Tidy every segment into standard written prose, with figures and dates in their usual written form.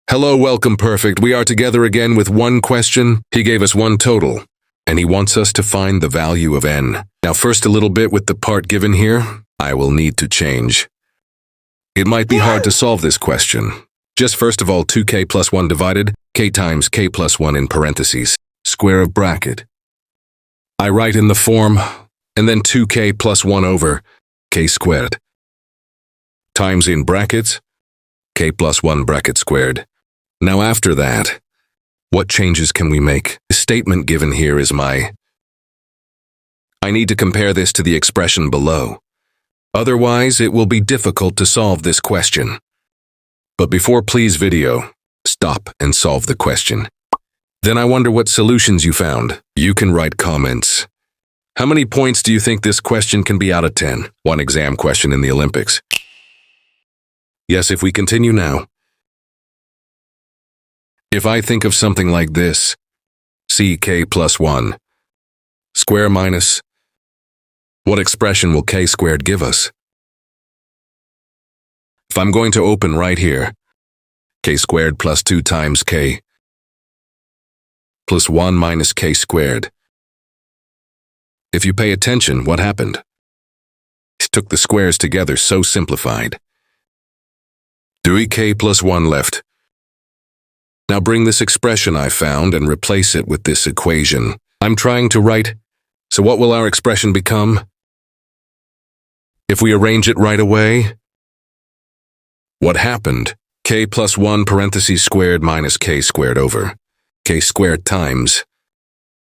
Hello, welcome, perfect. We are together again with one question. He gave us one total, and he wants us to find the value of n. Now, first a little bit with the part given here. I will need to change. It might be hard to solve this question. Just first of all, 2k plus 1 divided, k times k plus 1 in parentheses, square of bracket. I write in the form, and then 2k plus 1 over k squared, times in brackets, k plus 1 bracket squared. Now after that, what changes can we make? The statement given here is I need to compare this to the expression below. Otherwise, it will be difficult to solve this question. But before please video, stop and solve the question. Then I wonder what solutions you found. You can write comments. How many points do you think this question can be out of 10? One exam question in the Olympics. Yes, if we continue now. If I think of something like this, ck plus 1, square minus, what expression will k squared give us? If I'm going to open right here, k squared plus 2 times k, plus 1 minus k squared. If you pay attention, what happened? It took the squares together, so simplified. 2k plus 1 left. Now bring this expression I found and replace it with this equation. I'm trying to write, so what will our expression become? If we arrange it right away, what happened? K plus 1 parentheses squared minus k squared over k squared times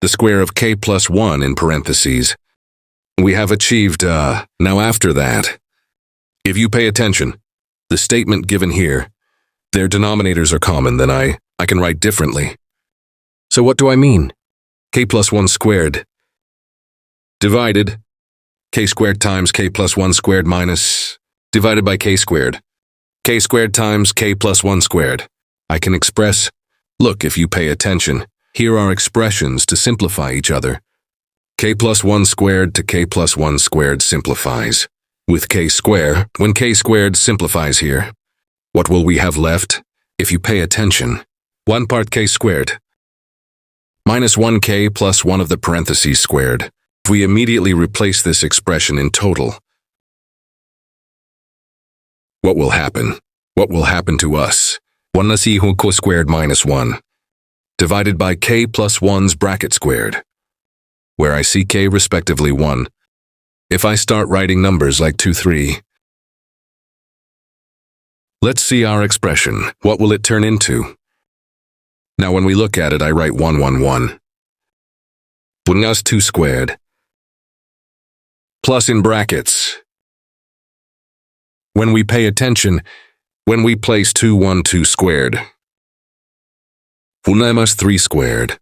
the square of k plus 1 in parentheses. We have achieved, now after that, if you pay attention, the statement given here, their denominators are common, then I can write differently. So what do I mean? K plus 1 squared divided k squared times k plus 1 squared minus divided by k squared. K squared times k plus 1 squared. I can express, look, if you pay attention, here are expressions to simplify each other. K plus 1 squared to k plus 1 squared simplifies. With k square, when k squared simplifies here, what will we have left? If you pay attention, 1 part k squared minus 1k plus 1 of the parentheses squared. If we immediately replace this expression in total, what will happen? What will happen to us? 1 less e k squared minus 1 divided by k plus 1's bracket squared, where I see k respectively 1. If I start writing numbers like 2, 3, let's see our expression. What will it turn into? Now when we look at it, I write 1, 1, 1. 1 us 2 squared. Plus in brackets. When we pay attention, when we place 2, 1, 2 squared. 1 us 3 squared.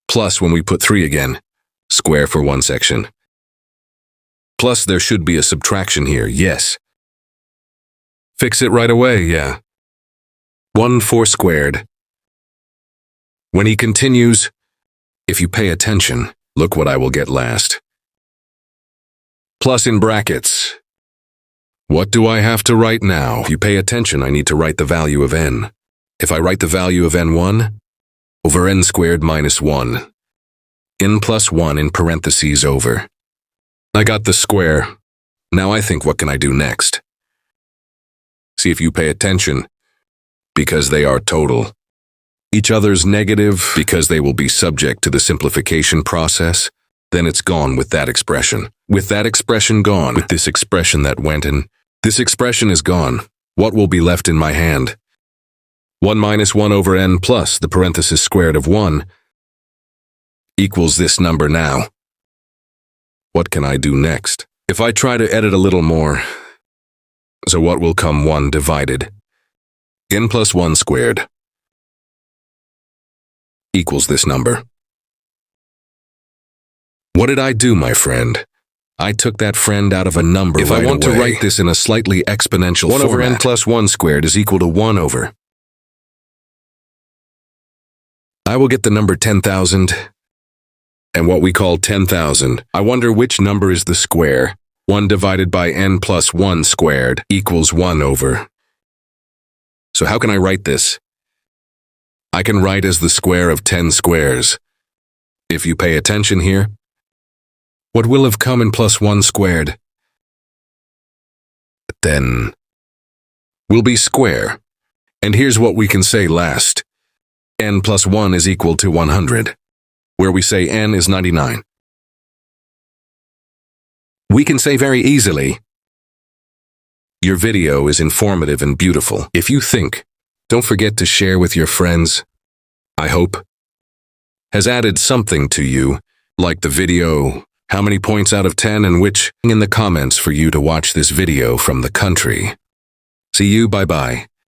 Plus when we put 3 again, square for one section. Plus there should be a subtraction here, yes. Fix it right away, yeah. 1, 4 squared. When he continues, if you pay attention, look what I will get last. Plus in brackets. What do I have to write now? If you pay attention, I need to write the value of n. If I write the value of n1 over n squared minus 1, n plus 1 in parentheses over. I got the square. Now I think, what can I do next? See if you pay attention, because they are total. Each other's negative, because they will be subject to the simplification process. Then it's gone with that expression. With that expression gone, with this expression that went in, this expression is gone. What will be left in my hand? 1 minus 1 over n plus the parenthesis squared of 1 equals this number now. What can I do next? If I try to edit a little more, so what will come? 1 divided n plus 1 squared equals this number. What did I do, my friend? I took that friend out of a number right away. If I want to write this in a slightly exponential format, 1 over n plus 1 squared is equal to 1 over. I will get the number 10,000, and what we call 10,000. I wonder which number is the square. 1 divided by n plus 1 squared equals 1 over. So how can I write this? I can write as the square of 10 squares. If you pay attention here, what will have come in plus 1 squared? Then will be square. And here's what we can say last. N plus 1 is equal to 100, where we say n is 99. We can say very easily, your video is informative and beautiful. If you think, don't forget to share with your friends. I hope has added something to you, like the video, how many points out of 10 and which in the comments for you to watch this video from the country. See you, bye-bye.